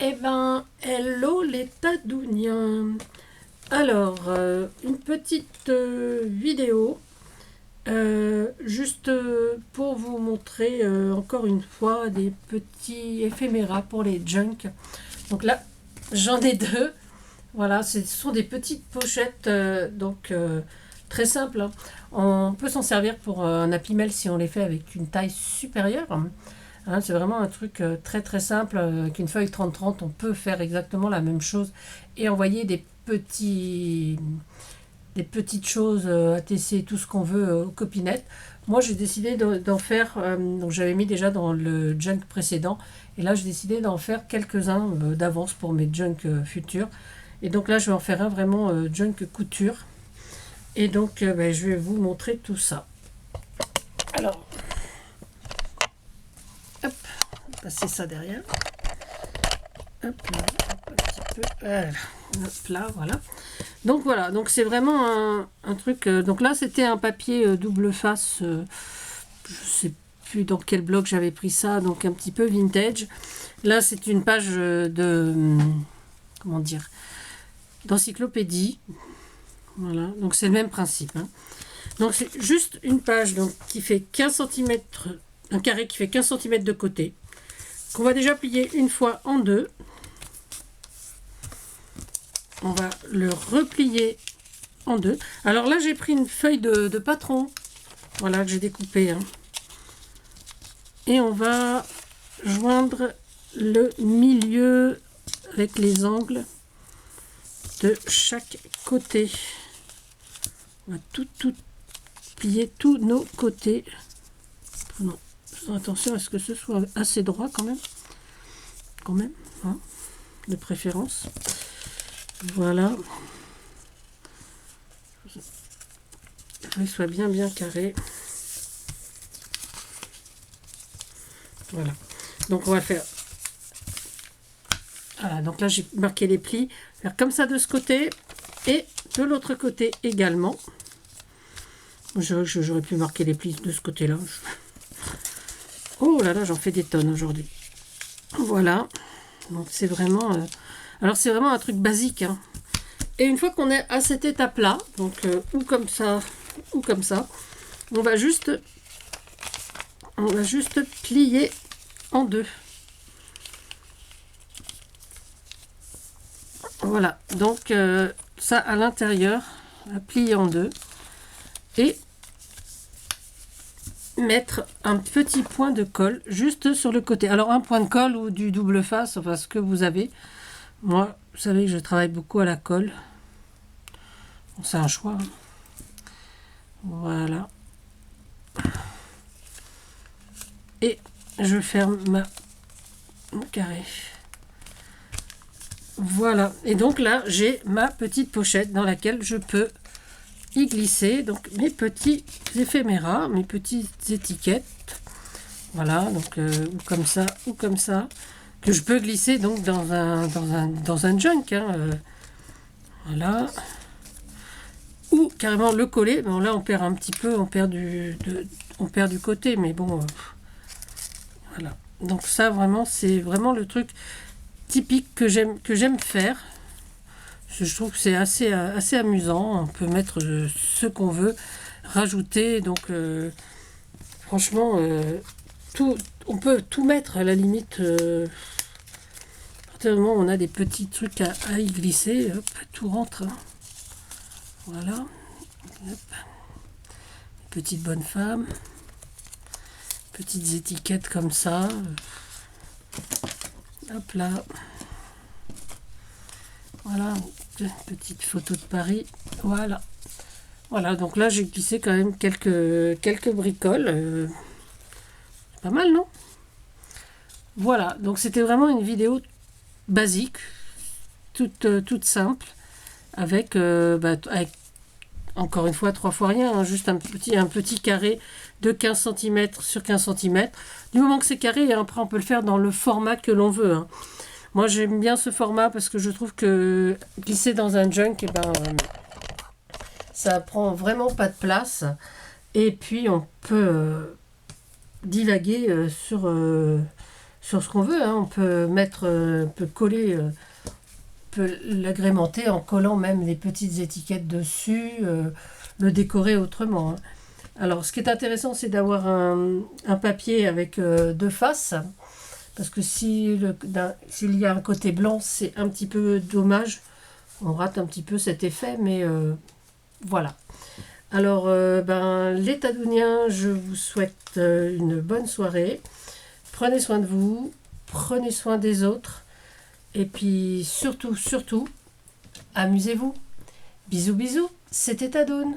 Eh ben, hello les tadouniens. Alors, une petite vidéo, juste pour vous montrer encore une fois des petits éphéméras pour les junk. Donc là, j'en ai deux. Voilà, ce sont des petites pochettes, très simples, hein. On peut s'en servir pour un Happy Mail si on les fait avec une taille supérieure. Hein, c'est vraiment un truc très très simple. Avec une feuille 30-30, on peut faire exactement la même chose et envoyer des petites choses, ATC, tout ce qu'on veut aux copinettes. Moi, j'ai décidé d'en faire, donc j'avais mis déjà dans le junk précédent, et là, j'ai décidé d'en faire quelques-uns d'avance pour mes junk futurs. Et donc là, je vais en faire un vraiment junk couture. Et donc, je vais vous montrer tout ça. Alors, hop, passer ça derrière. Hop là, hop, un petit peu. Voilà. Hop là, voilà. Donc voilà, donc c'est vraiment un truc. Donc là, c'était un papier double face. Je sais plus dans quel blog j'avais pris ça, donc un petit peu vintage. Là, c'est une page comment dire, d'encyclopédie. Voilà, donc c'est le même principe, hein. Donc c'est juste une page donc, qui fait 15 cm, un carré qui fait 15 cm de côté, qu'on va déjà plier une fois en deux. On va le replier en deux. Alors là, j'ai pris une feuille de patron, voilà, que j'ai découpée, hein. Et on va joindre le milieu avec les angles de chaque côté. On va tout plier tous nos côtés. Prenons attention à ce que ce soit assez droit quand même, hein, de préférence. Voilà. Il soit bien carré. Voilà. Donc on va faire. Voilà, donc là j'ai marqué les plis. Faire comme ça de ce côté et de l'autre côté également. J'aurais pu marquer les plis de ce côté-là. Oh là là, j'en fais des tonnes aujourd'hui. Voilà. Donc c'est vraiment. Alors c'est vraiment un truc basique, hein. Et une fois qu'on est à cette étape-là, donc ou comme ça, ou comme ça, on va juste plier en deux. Voilà, donc ça à l'intérieur, à plier en deux. Et mettre un petit point de colle juste sur le côté. Alors un point de colle ou du double face, enfin ce que vous avez. Moi, vous savez que je travaille beaucoup à la colle. Bon, c'est un choix, hein. Voilà. Et je ferme mon carré. Voilà. Et donc là, j'ai ma petite pochette dans laquelle je peux y glisser donc mes petits éphéméras, mes petites étiquettes. Voilà, donc ou comme ça, que je peux glisser donc dans un junk, hein, voilà. Ou carrément le coller. Bon là on perd un petit peu, on perd du côté, mais bon, voilà. Donc ça vraiment c'est vraiment le truc typique que j'aime faire. Je trouve que c'est assez amusant. On peut mettre ce qu'on veut, rajouter. Donc franchement, on peut tout mettre à la limite. À partir du moment où on a des petits trucs à y glisser, hop, tout rentre, hein. Voilà. Hop. Petite bonne femme. Petites étiquettes comme ça. Hop là. Voilà. Petite photo de Paris. Voilà. Voilà, donc là j'ai glissé quand même quelques bricoles. Pas mal, non? Voilà, donc c'était vraiment une vidéo basique, toute simple, avec encore une fois 3 fois rien, hein, juste un petit carré de 15 cm sur 15 cm. Du moment que c'est carré, hein, après on peut le faire dans le format que l'on veut, hein. Moi j'aime bien ce format parce que je trouve que glisser dans un junk, ça prend vraiment pas de place. Et puis on peut divaguer sur ce qu'on veut, hein. On peut mettre, on peut coller, on peut l'agrémenter en collant même des petites étiquettes dessus, le décorer autrement, hein. Alors, ce qui est intéressant, c'est d'avoir un papier avec deux faces, parce que si s'il y a un côté blanc, c'est un petit peu dommage. On rate un petit peu cet effet, mais voilà. Alors, les Tadouniens, je vous souhaite une bonne soirée. Prenez soin de vous, prenez soin des autres, et puis surtout, surtout, amusez-vous. Bisous, bisous, c'était Tadoun.